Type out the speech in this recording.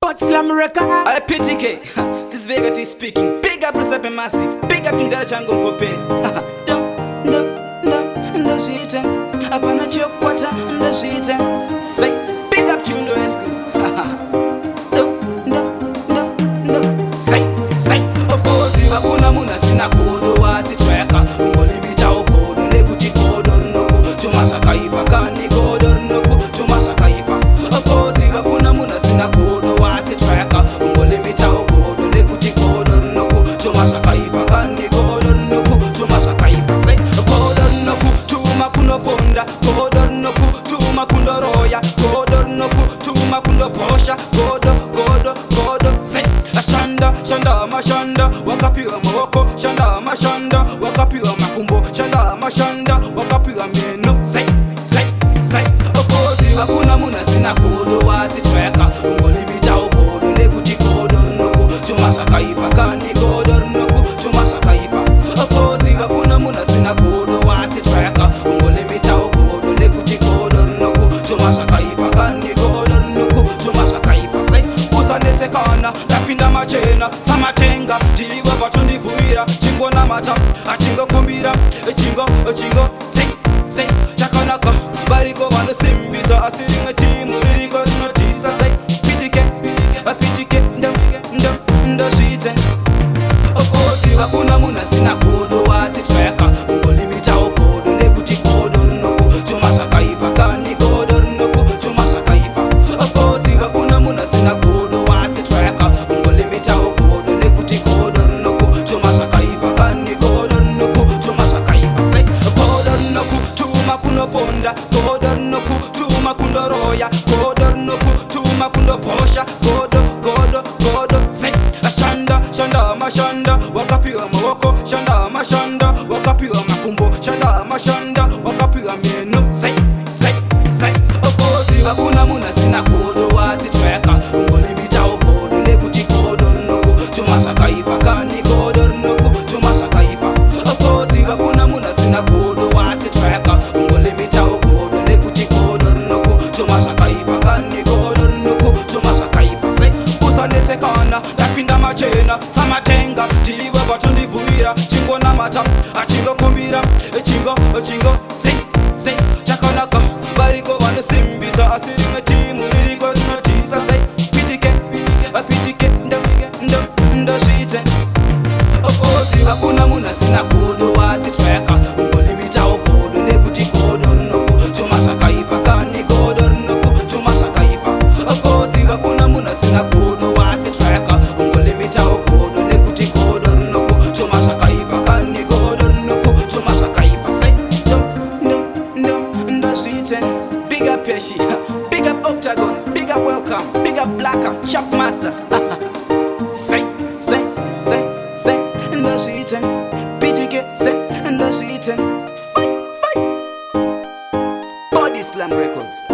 But Slam Records. I PTK, this Vega T speaking. Big up Recipe Massive. Big up in the Chango Kope. Ndo shite hapana chokwata ndo shite say big up Chundo Esco. Say of course iba kuna muna sina kodo wasi tracker ungolimita ukodo nekuti kodo noku chumasha kaipa kani kodo noku chumasha kaipa of course iba kuna muna sina kodo wasi tracker ungolimita ukodo nekuti kodo noku chumasha kaipa kani kodo noku chumasha kaipa say kodo noku chuma kuno ponda kodo noku chuma kundo roya kodo noku chuma kundo posha kodo say shanda mashanda wakapiwa mawoko shanda mashanda wakapiwa makumbo shanda mashanda wakapiwa meno say of course wakuna muna sina kodo wasi tracker ungolimita ukodo nekuti kodo noku chumasha kaipa kani kodo noku chumasha kaipa of course wakuna muna sina kodo wasi tracker ungolimita ukodo nekuti kodo noku chumasha kaipa kani kodo noku chumasha kaipa say usanete kana lapinda machena samatenga tiliwa patundivuira chingo na mata achingo kumbira chingo say chakanaka bariko vanosimbiza asiringa timu iriko rinotisa say pitike ndo shite of course wakuna muna sina kodo wasi tracker ungolimita ukodo nekuti kodo noku chumasha kaipa kani kodo noku chumasha kaipa of course wakuna muna sina kodo wasi tracker ungolimita ukodo nekuti kodo noku chumasha kaipa kani kodo noku chumasha kaipa say kodo noku chuma kuno ponda kodo noku chuma kundo roya kodo noku chuma kundo posha kodo say shanda mashanda wakapiwa mawoko shanda mashanda wakapiwa makumbo shanda mashanda wakapiwa meno say of course wakuna muna sina kodo wasi tracker ungolimita ukodo nekuti kodo noku chumasha kaipa kani kodo noku chumasha kaipa of course wakuna muna sina kodo wasi tracker ungolimita ukodo nekuti kodo noku chumasha kaipa kani kodo noku chumasha kaipa say usanete kana lapinda machena samatenga tiliwa patundivuira chingo na mata achingo kumbira chingo say chakanaka bariko vanosimbiza asiringa timu iriko rinotisa say pitike ndo shite of course wakuna muna sina kodo wasi tracker ungolimita ukodo nekuti kodo noku chumasha kaipa kani kodo noku chumasha kaipa of course wakuna muna sina kodo wasi tracker ungolimita ukodo nekuti kodo noku chumasha kaipa kani kodo noku chumasha kaipa say ndo shite big up Peshi big up Octagon big up Welcome big up Blacker Chop Master say ndo shite PTK say ndo shite fight Body Slam Records